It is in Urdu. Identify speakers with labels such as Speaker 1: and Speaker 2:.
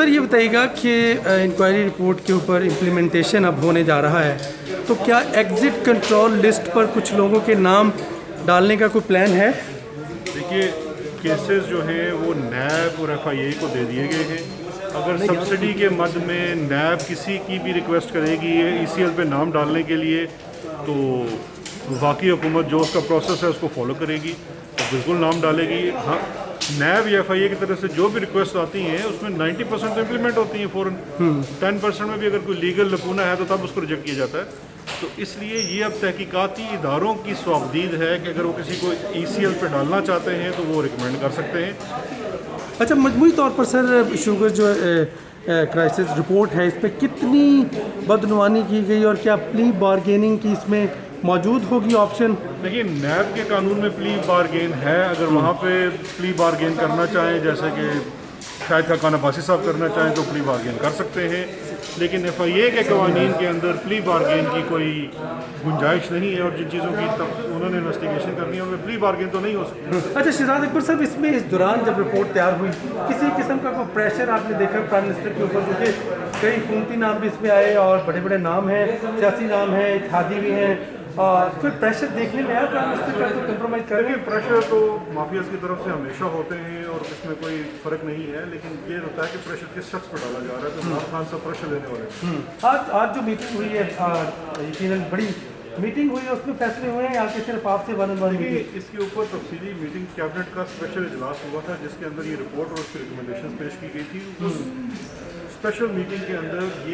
Speaker 1: سر یہ بتائیے گا کہ انکوائری رپورٹ کے اوپر امپلیمنٹیشن اب ہونے جا رہا ہے تو کیا ایگزٹ کنٹرول لسٹ پر کچھ لوگوں کے نام ڈالنے کا کوئی پلان ہے؟
Speaker 2: دیکھیے کیسز جو ہیں وہ نیب اور ایف آئی اے کو دے دیے گئے ہیں. اگر سبسڈی کے مد میں نیب کسی کی بھی ریکویسٹ کرے گی ای سی ایل پہ نام ڈالنے کے لیے تو وفاقی حکومت جو اس کا پروسیس ہے اس کو فالو کرے گی, تو بالکل نام ڈالے گی. ہاں نیب یا ایف آئی اے کی طرف سے جو بھی ریکویسٹ آتی ہیں اس میں 90% تو امپلیمنٹ ہوتی ہیں فوراً. 10% میں بھی اگر کوئی لیگل لکونہ ہے تو تب اس کو ریجیکٹ کیا جاتا ہے. تو اس لیے یہ اب تحقیقاتی اداروں کی سوابدید ہے کہ اگر وہ کسی کو ای سی ایل پہ ڈالنا چاہتے ہیں تو وہ ریکمینڈ کر سکتے ہیں.
Speaker 1: اچھا, مجموعی طور پر سر شوگر جو کرائسس رپورٹ ہے اس پہ کتنی بدعنوانی کی گئی اور کیا پلی بارگیننگ کی اس میں موجود ہوگی آپشن؟
Speaker 2: دیکھیے نیب کے قانون میں پلی بارگین ہے. اگر وہاں پہ پلی بارگین کرنا چاہیں جیسے کہ شاہد خاقان عباسی صاحب کرنا چاہیں تو پلی بارگین کر سکتے ہیں, لیکن ایف آئی اے کے قوانین کے اندر پلی بارگین کی کوئی گنجائش نہیں ہے. اور جن چیزوں کی انہوں نے انویسٹیگیشن کرنی ہے ان میں پلی بارگین تو نہیں ہو سکتی.
Speaker 1: اچھا شہزاد اکبر صاحب, اس میں اس دوران جب رپورٹ تیار ہوئی کسی قسم کا کوئی پریشر آپ نے دیکھا پرائم منسٹر کے اوپر, کیونکہ کئی حکومتی نام بھی اس میں آئے اور بڑے بڑے نام ہیں, سیاسی نام ہیں, اتحادی بھی ہیں, کوئی پریشر دیکھنے میں آیا پرائم منسٹر کا تو کمپرومائز کر رہے ہیں؟
Speaker 2: پریشر تو مافیاز کی طرف سے ہمیشہ ہوتے ہیں اور اس میں کوئی فرق نہیں ہے, لیکن یہ ہوتا ہے کہ پریشر کس شخص پر ڈالا جا رہا ہے. تو عمران خان سے پریشر لینے والے
Speaker 1: آج جو میٹنگ ہوئی ہے یقیناً بڑی میٹنگ ہوئی ہے, اس میں فیصلے ہوئے ہیں یا کہ صرف آپ سے
Speaker 2: اس کے اوپر تفصیلی میٹنگ کیبنٹ کا اسپیشل اجلاس ہوا تھا جس کے اندر یہ رپورٹ اور اس کی ریکمنڈیشن پیش کی گئی تھی. اس اسپیشل میٹنگ کے اندر یہ